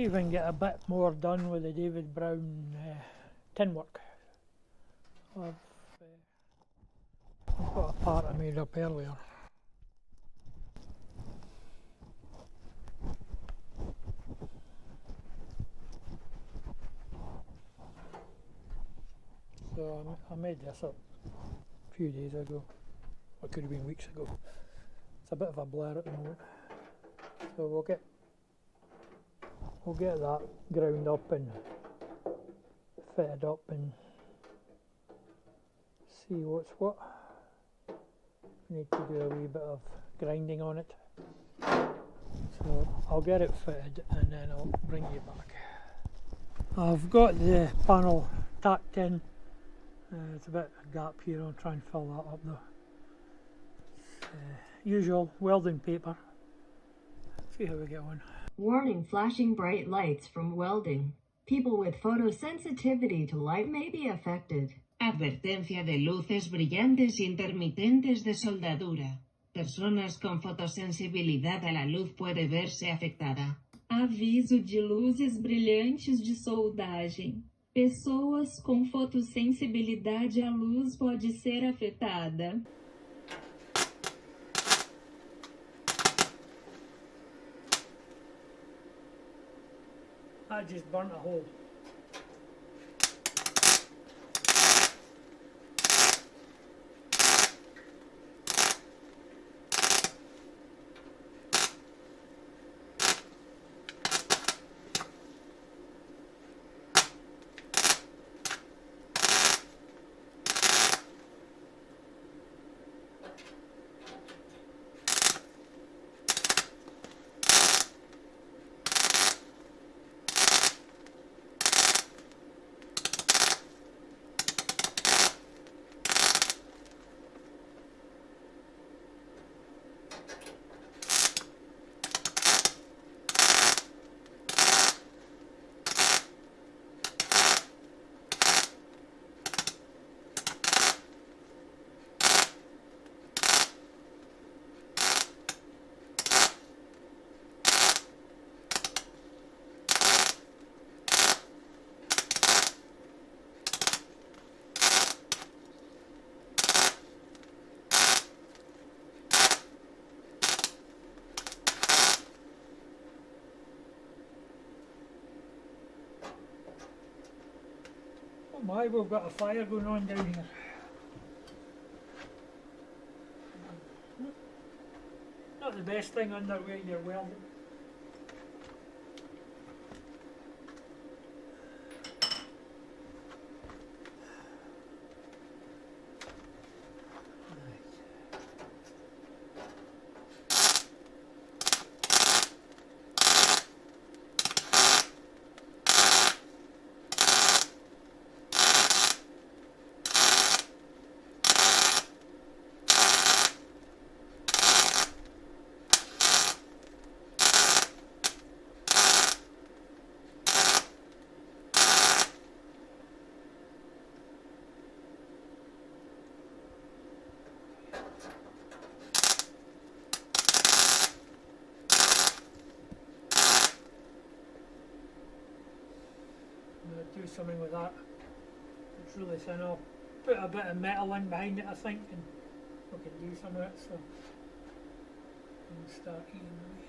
if I can get a bit more done with the David Brown tin work. I've got a part I made up earlier. So I made this up a few days ago, or it could have been weeks ago. It's a bit of a blur at the moment. So we'll get that ground up and fitted up and see what's what. We need to do a wee bit of grinding on it. So I'll get it fitted and then I'll bring you back. I've got the panel tacked in. There's a bit of a gap here, I'll try and fill that up though. Usual welding paper. See how we get on. Warning: flashing bright lights from welding. People with photosensitivity to light may be affected. Advertencia de luces brillantes intermitentes de soldadura. Personas con fotosensibilidad a la luz puede verse afectada. Aviso de luzes brilhantes de soldagem. Pessoas com fotossensibilidade à luz pode ser afetada. I just burnt a hole. Oh my, we've got a fire going on down here. Not the best thing under where you're welding. Do something with that. It's really thin. I'll put a bit of metal in behind it, I think, and we can do some of it. So I'll start eating away.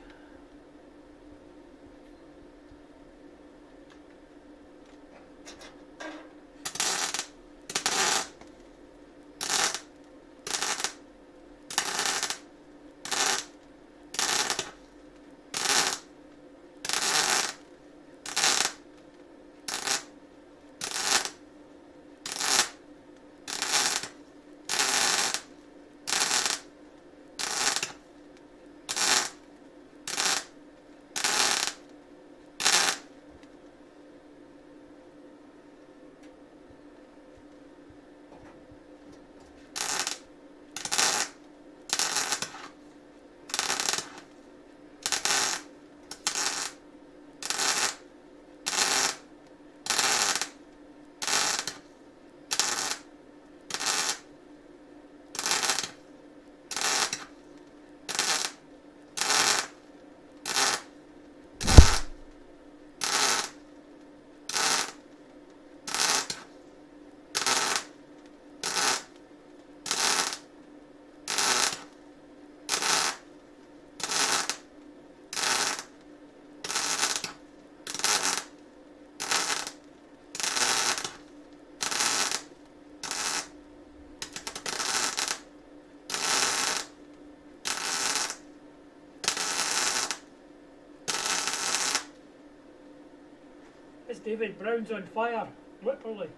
It's David Brown's on fire, literally.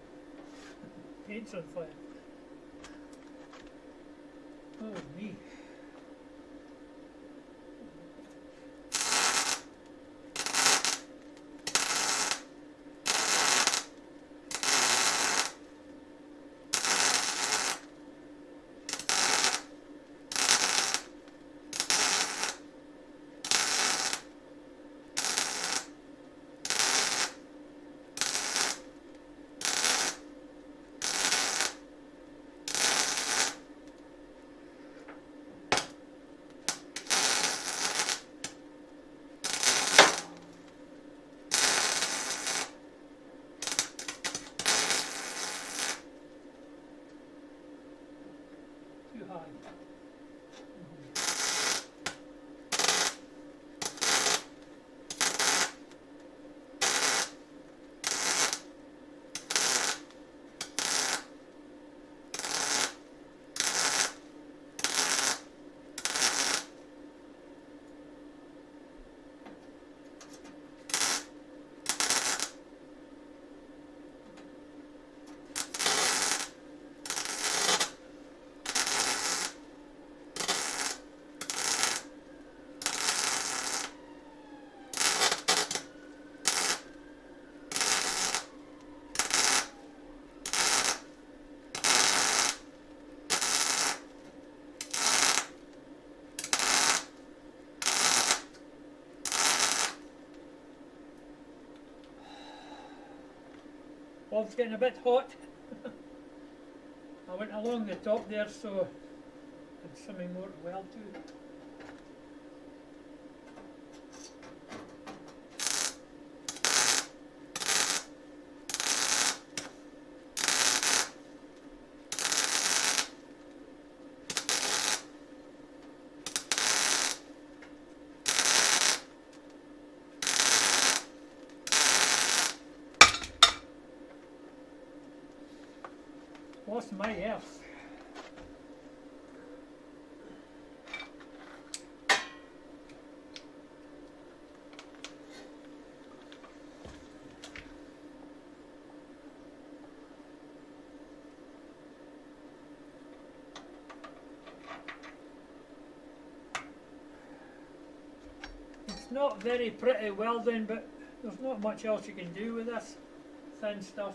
Paint's on fire. Oh me. Too high. Bob's getting a bit hot. I went along the top there, so there's something more to weld to. Lost my earth. It's not very pretty welding, but there's not much else you can do with this thin stuff.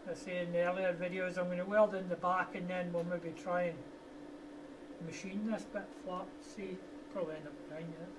I say in the earlier videos, I'm going to weld in the back and then we'll maybe try and machine this bit flat. See, probably end up grinding it.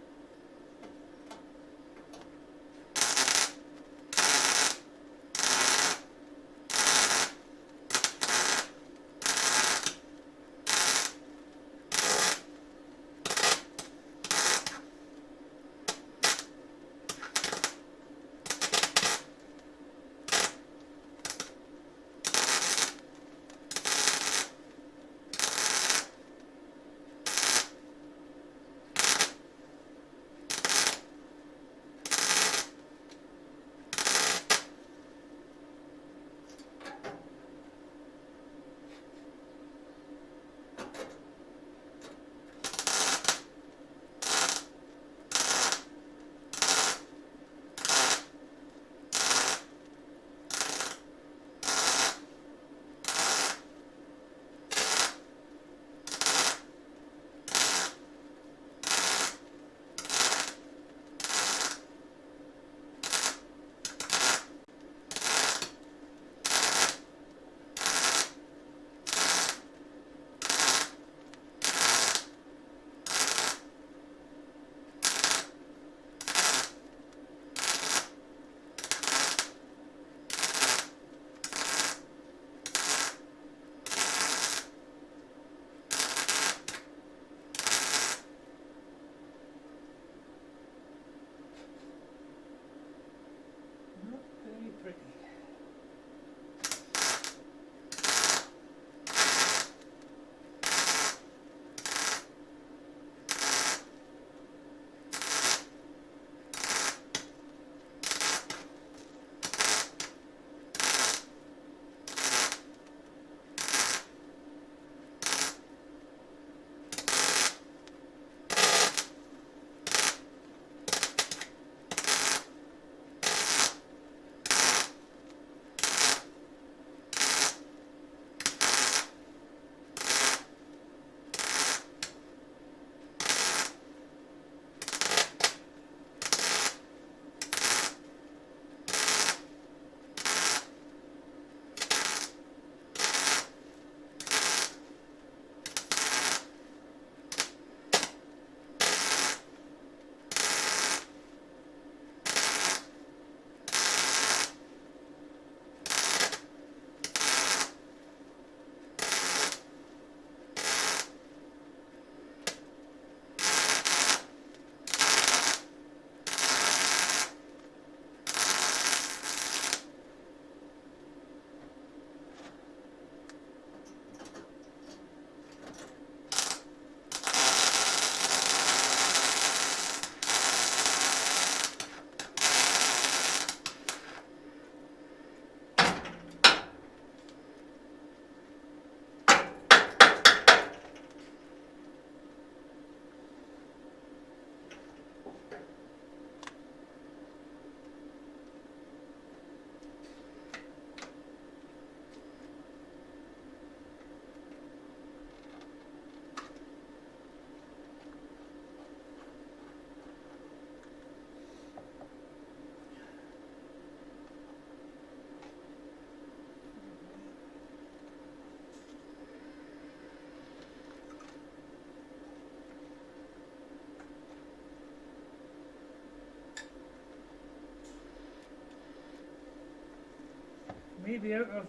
Maybe out of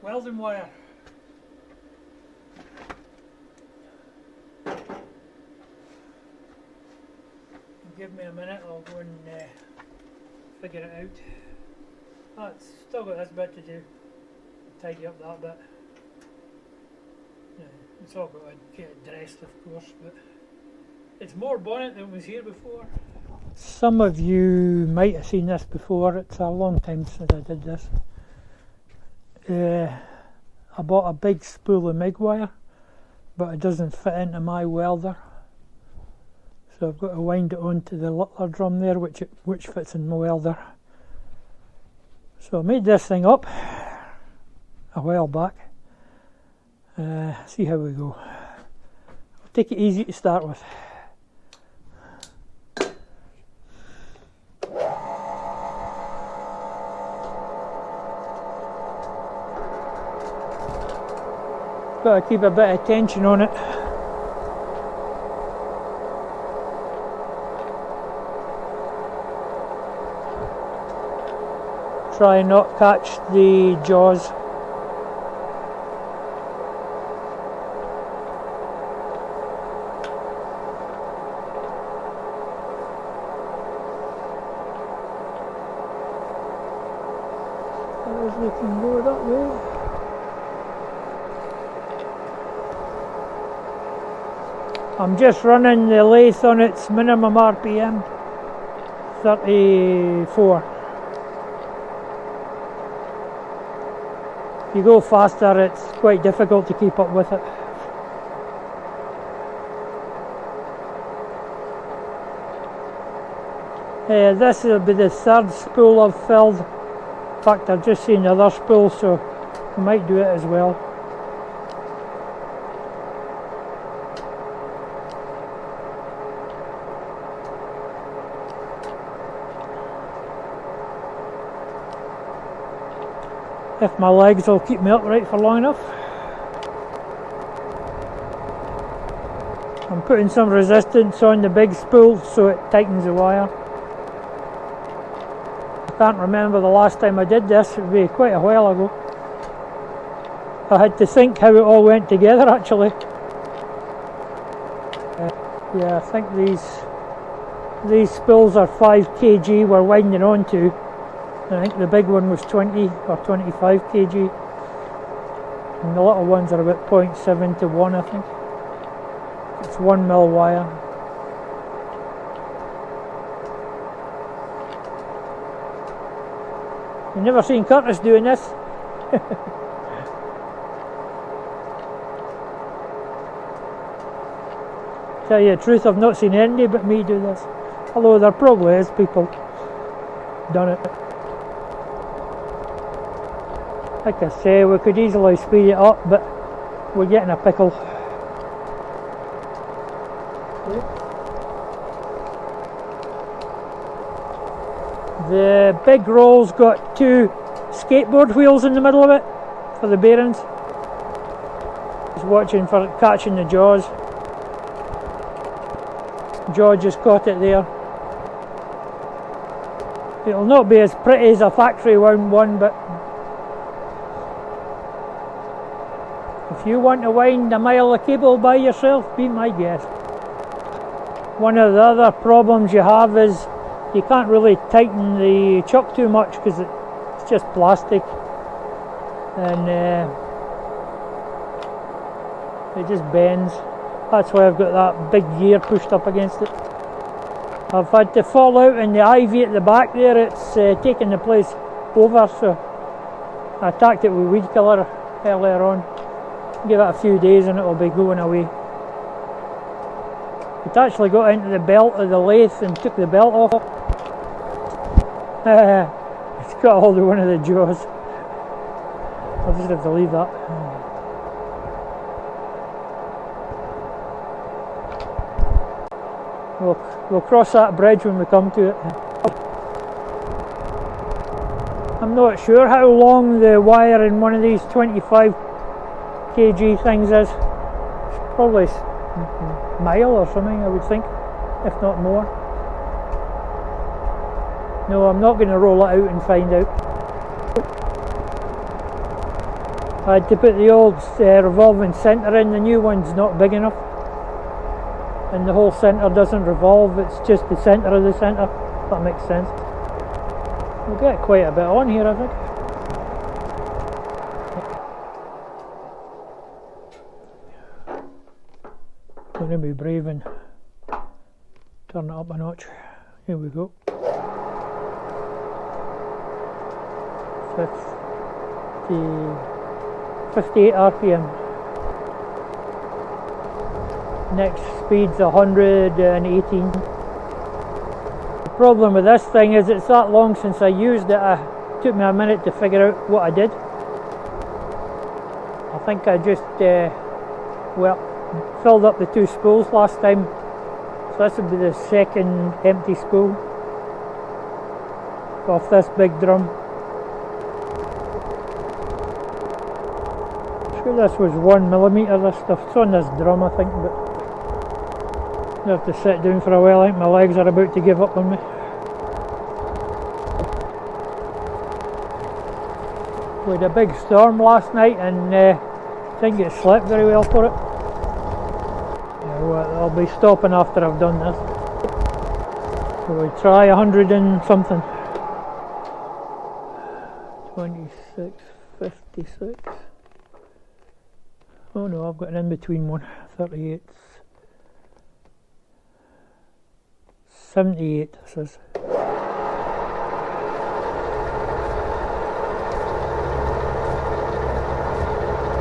welding wire. Give me a minute, I'll go and figure it out. Oh, it's still got this bit to do. Tidy up that bit. Yeah, it's all got to get dressed, of course, but it's more bonnet than was here before. Some of you might have seen this before. It's a long time since I did this. I bought a big spool of MIG wire, but it doesn't fit into my welder. So I've got to wind it onto the littler drum there, which fits in my welder. So I made this thing up a while back. See how we go. I'll take it easy to start with. Got to keep a bit of tension on it. Try and not catch the jaws. We can go that way. I'm just running the lathe on its minimum RPM, 34. If you go faster, it's quite difficult to keep up with it. This will be the third spool I've filled. In fact, I've just seen the other spool, so I might do it as well. If my legs will keep me upright for long enough. I'm putting some resistance on the big spool so it tightens the wire. I can't remember the last time I did this, it would be quite a while ago. I had to think how it all went together actually. Yeah, I think these spools are 5 kg we're winding onto. I think the big one was 20 or 25 kg, and the little ones are about 0.7 to 1, I think. It's 1 mil wire. You've never seen Curtis doing this? Tell you the truth, I've not seen anybody but me do this. Although there probably is people done it. Like I say, we could easily speed it up, but we're getting a pickle. The big roll's got 2 skateboard wheels in the middle of it for the bearings. Just watching for it catching the jaws. Jaw just caught it there. It'll not be as pretty as a factory wound one, but if you want to wind a mile of cable by yourself, be my guest. One of the other problems you have is you can't really tighten the chuck too much because it's just plastic, and it just bends. That's why I've got that big gear pushed up against it. I've had to fall out in the ivy at the back there. It's taken the place over, so I attacked it with weed killer earlier on. Give it a few days and it'll be going away. It actually got into the belt of the lathe and took the belt off. It's got hold of one of the jaws. I'll just have to leave that. We'll cross that bridge when we come to it. I'm not sure how long the wire in one of these 25 kg things is. It's probably a mile or something, I would think, if not more. No, I'm not going to roll it out and find out. I had to put the old revolving centre in. The new one's not big enough, and the whole centre doesn't revolve, it's just the centre of the centre. That makes sense. We'll get quite a bit on here, I think. I'm going to be brave and turn it up a notch. Here we go. 58 RPM. Next speed's 118. The problem with this thing is it's that long since I used it. It took me a minute to figure out what I did. I think I just filled up the 2 spools last time, so this will be the second empty spool off this big drum. I'm sure this was 1mm, this stuff. It's on this drum, I think, but I have to sit down for a while. I think my legs are about to give up on me. We had a big storm last night and didn't get slept very well for it. Yeah, well, I'll be stopping after I've done this. So we try 100 and something. 26.56. Oh no, I've got an in-between one. 38. 78, this is.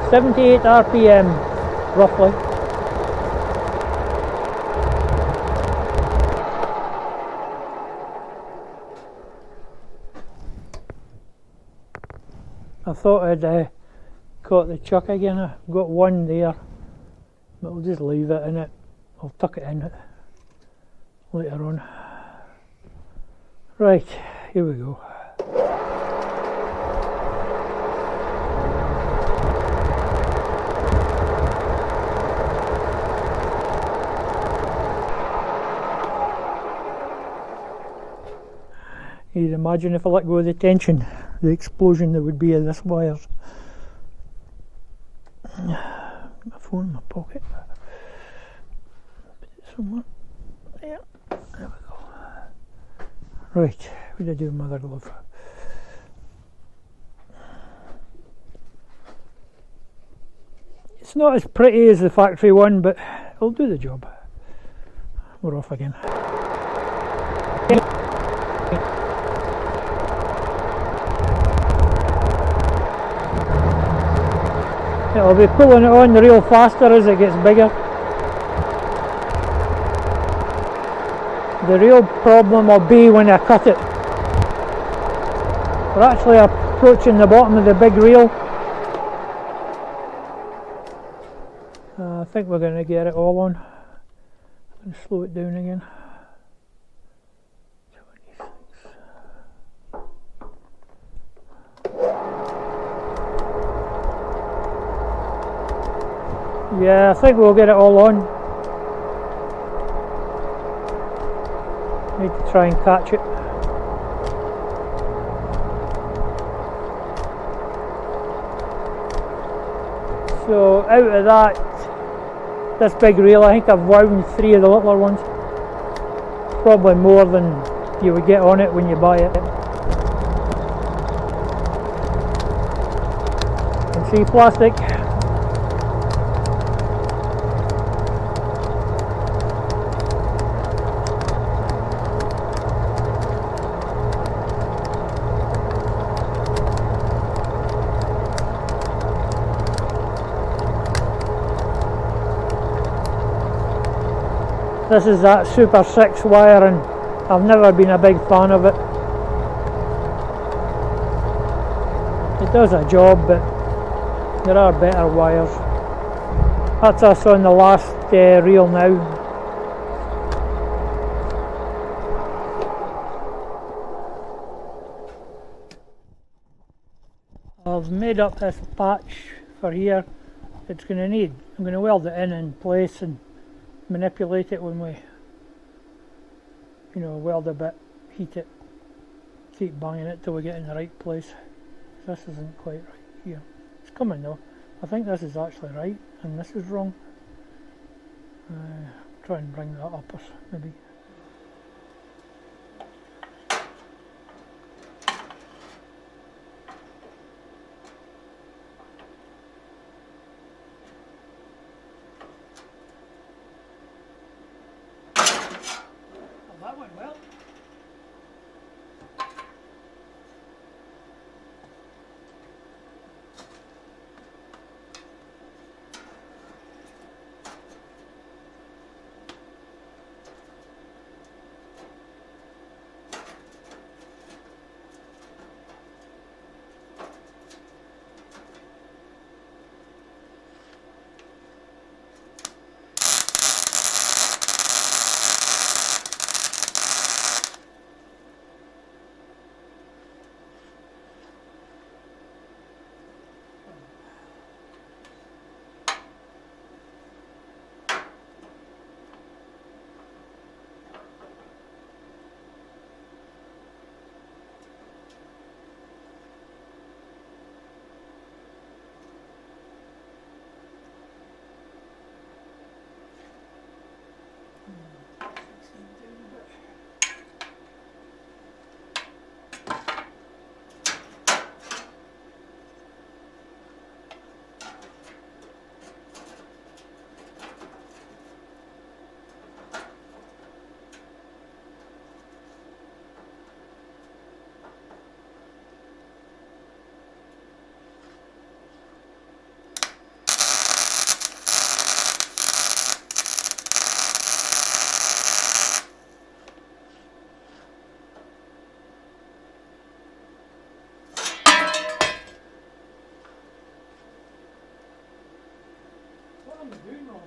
.78 RPM, roughly. I thought I'd caught the chuck again. I've got one there, but I'll just leave it in it. I'll tuck it in later on. Right, here we go. You'd imagine if I let go of the tension, the explosion there would be of this wires. My phone in my pocket. Put it somewhere. There. There we go. Right, what did I do with my other glove? It's not as pretty as the factory one, but it'll do the job. We're off again. I'll be pulling it on the reel faster as it gets bigger. The real problem will be when I cut it. We're actually approaching the bottom of the big reel. I think we're going to get it all on. I'm going to slow it down again. 26. Yeah, I think we'll get it all on. Need to try and catch it. So out of that, this big reel, I think I've wound 3 of the littler ones. Probably more than you would get on it when you buy it. You can see plastic. This is that Super 6 wire and I've never been a big fan of it. It does a job, but there are better wires. That's us on the last reel now. I've made up this patch for here. I'm going to weld it in place and manipulate it when we, weld a bit, heat it, keep banging it till we get in the right place. This isn't quite right here. It's coming though. I think this is actually right and this is wrong. Try and bring that up or maybe. Oh, that went well. What am I doing wrong?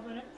loving it.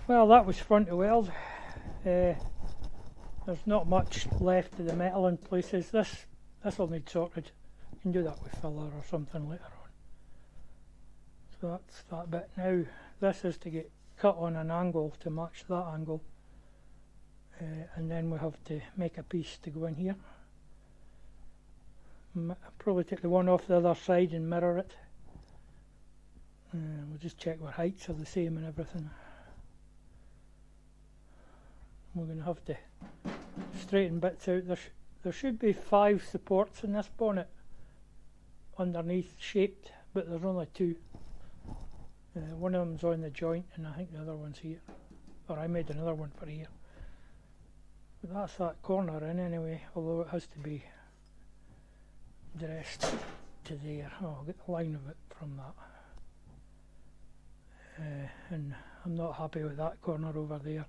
Well, that was front to weld. There's not much left of the metal in places. This will need sorted. can do that with filler or something later on. So that's that bit. Now this is to get cut on an angle to match that angle, and then we have to make a piece to go in here. Probably take the one off the other side and mirror it. We'll just check our heights are the same and everything. We're going to have to straighten bits out. There should be 5 supports in this bonnet underneath shaped, but there's only 2. One of them's on the joint and I think the other one's here, or I made another one for here. But that's that corner in anyway, although it has to be dressed to there. Oh, I'll get the line of it from that. And I'm not happy with that corner over there.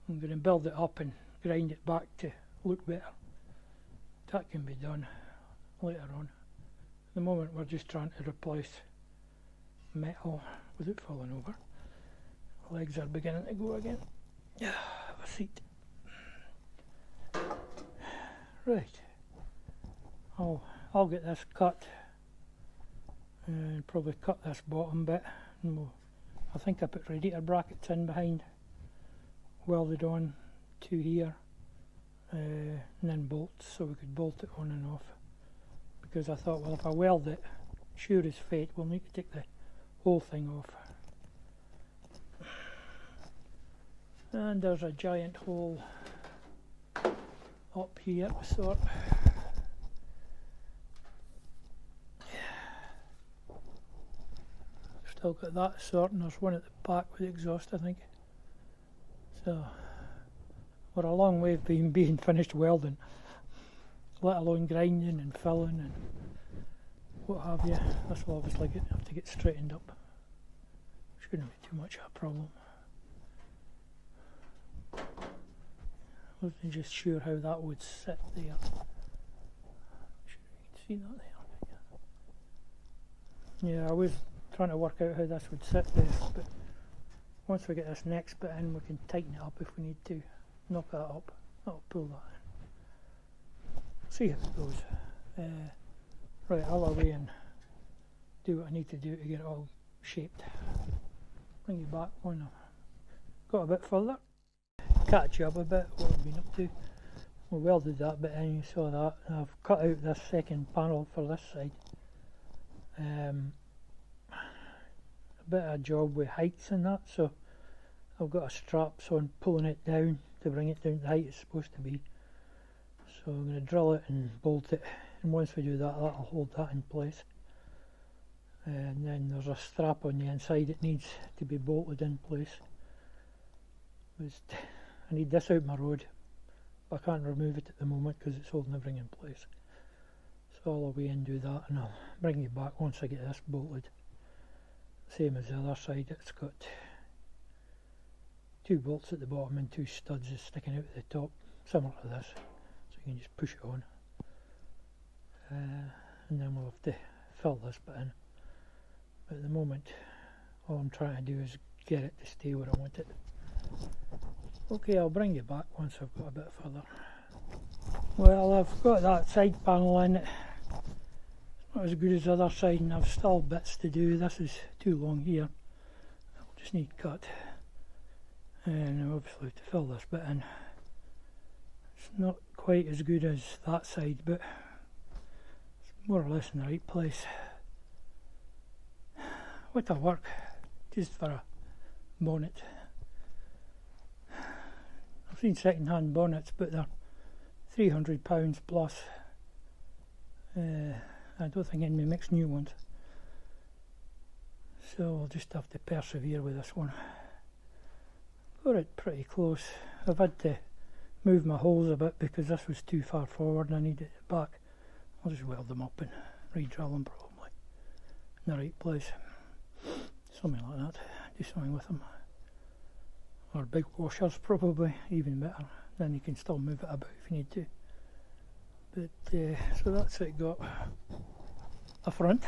I'm going to build it up and grind it back to look better. That can be done later on. At the moment we're just trying to replace metal without falling over. Legs are beginning to go again. Yeah, have a seat. Right. I'll get this cut and probably cut this bottom bit, and I think I put radiator brackets in behind, welded on to here, and then bolts so we could bolt it on and off, because I thought, well, if I weld it, sure as fate we'll need to take the whole thing off. And there's a giant hole up here to sort. Still got that sort, and there's one at the back with the exhaust, I think. So we're a long way from being finished welding, let alone grinding and filling and what have you. This will obviously have to get straightened up. Shouldn't be too much of a problem. Wasn't just sure how that would sit there. Sure you can see that there. Yeah, I was trying to work out how this would sit there, but once we get this next bit in, we can tighten it up if we need to. Knock that up. I'll pull that in. See how it goes. Right, I'll away and do what I need to do to get it all shaped. Bring you back when I've got a bit further. Catch you up a bit, what I've been up to. We welded that bit in, you saw that. And I've cut out this second panel for this side. A bit of a job with heights and that, so I've got a strap, so I'm pulling it down to bring it down to the height it's supposed to be. So I'm going to drill it and bolt it, and once we do that, that'll hold that in place. And then there's a strap on the inside that needs to be bolted in place. I need this out my road, but I can't remove it at the moment because it's holding everything in place. So I'll away and do that, and I'll bring you back once I get this bolted. Same as the other side, it's got 2 bolts at the bottom and 2 studs is sticking out at the top, similar to this, so you can just push it on. And then we'll have to fill this bit in. But at the moment, all I'm trying to do is get it to stay where I want it. Okay, I'll bring you back once I've got a bit further. Well, I've got that side panel in. It's not as good as the other side, and I've still bits to do. This is too long here. I'll just need cut. And obviously to fill this bit in. It's not quite as good as that side, but it's more or less in the right place. What a work, just for a bonnet. I've seen second-hand bonnets, but they're £300 plus. I don't think anybody makes new ones, so I'll just have to persevere with this one. Got it pretty close. I've had to move my holes a bit because this was too far forward and I needed it back. I'll just weld them up and re-drill them probably in the right place. Something like that. Do something with them. Or big washers probably, even better. Then you can still move it about if you need to. But so that's it, got a front.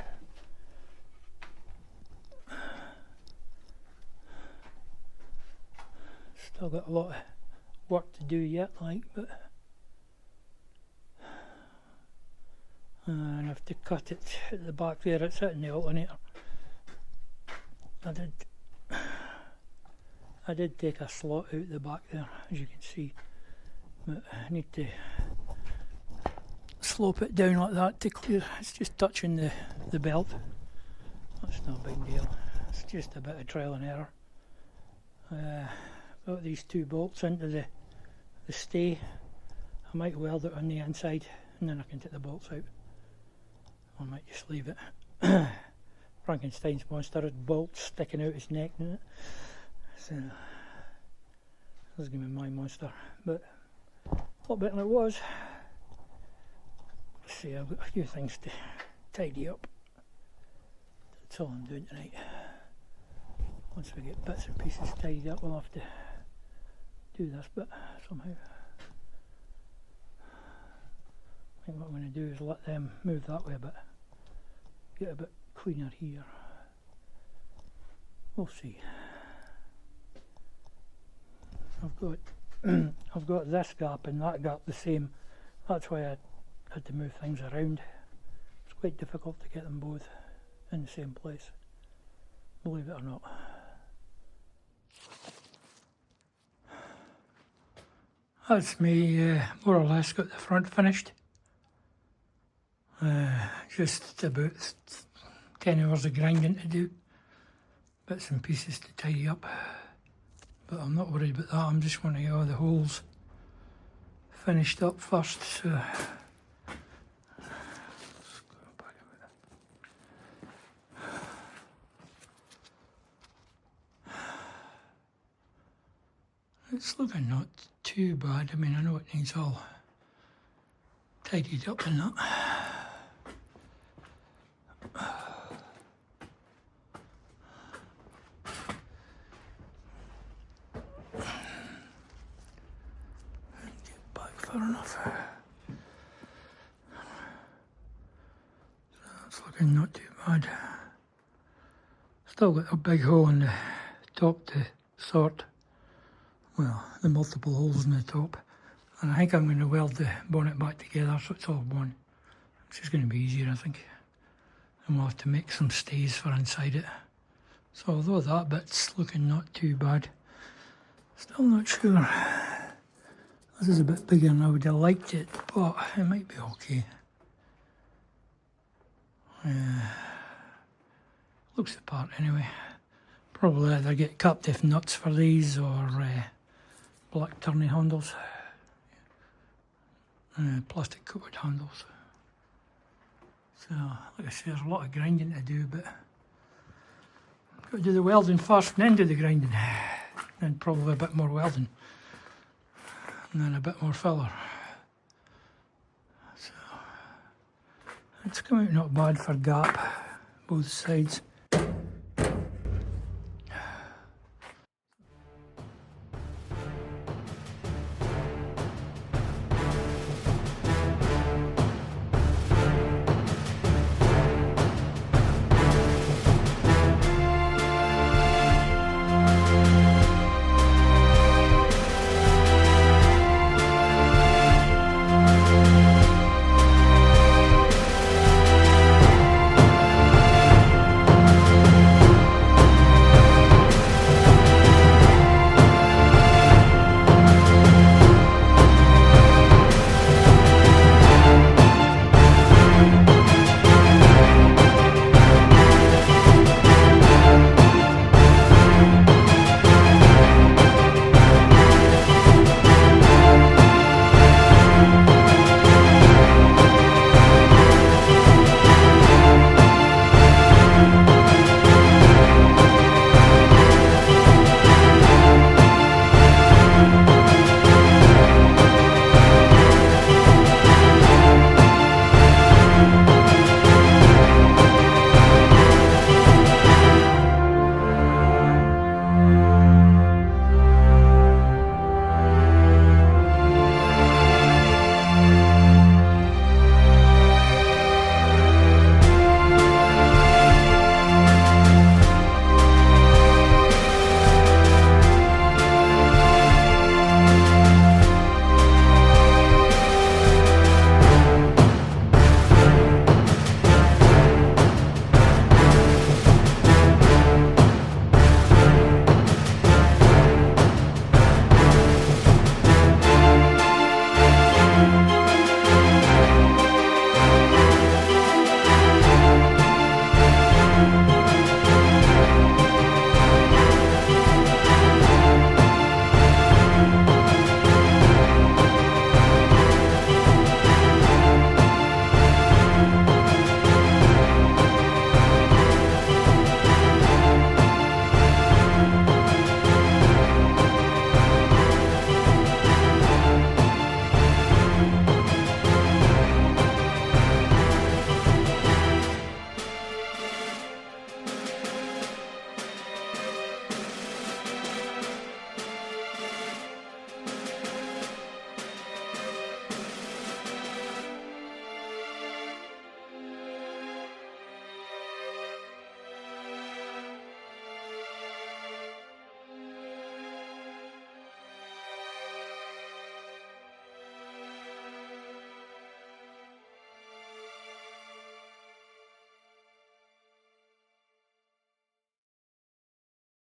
Still got a lot of work to do yet, like, but and I have to cut it at the back there. It's hitting the alternator. I did take a slot out the back there, as you can see, but I need to slope it down like that to clear. It's just touching the belt. That's no big deal. It's just a bit of trial and error. Got these two bolts into the stay. I might weld it on the inside and then I can take the bolts out. I might just leave it. Frankenstein's monster had bolts sticking out his neck, didn't it? So this is going to be my monster, but a lot better than it was. Let's see, I've got a few things to tidy up. That's all I'm doing tonight. Once we get bits and pieces tidied up, we'll have to do this bit somehow. I think what I'm going to do is let them move that way a bit. Get a bit cleaner here. We'll see. I've got this gap and that gap the same. That's why I had to move things around. It's quite difficult to get them both in the same place, believe it or not. That's me more or less got the front finished. Just about 10 hours of grinding to do, bits and pieces to tidy up, but I'm not worried about that. I'm just want to get all the holes finished up first. So it's looking not too bad. I mean, I know it needs all tidied up and that. Get back far enough. So it's looking not too bad. Still got a big hole in the top to sort. Well, the multiple holes in the top, and I think I'm going to weld the bonnet back together so it's all one, which is going to be easier, I think, and we'll have to make some stays for inside it. So although that bit's looking not too bad, still not sure. This is a bit bigger than I would have liked it, but it might be okay. Looks the part anyway. Probably either get captive nuts for these or black turning handles, plastic coated handles. So, like I say, there's a lot of grinding to do, but got to do the welding first and then do the grinding. Then probably a bit more welding, and then a bit more filler. So, it's come out not bad for gap, both sides.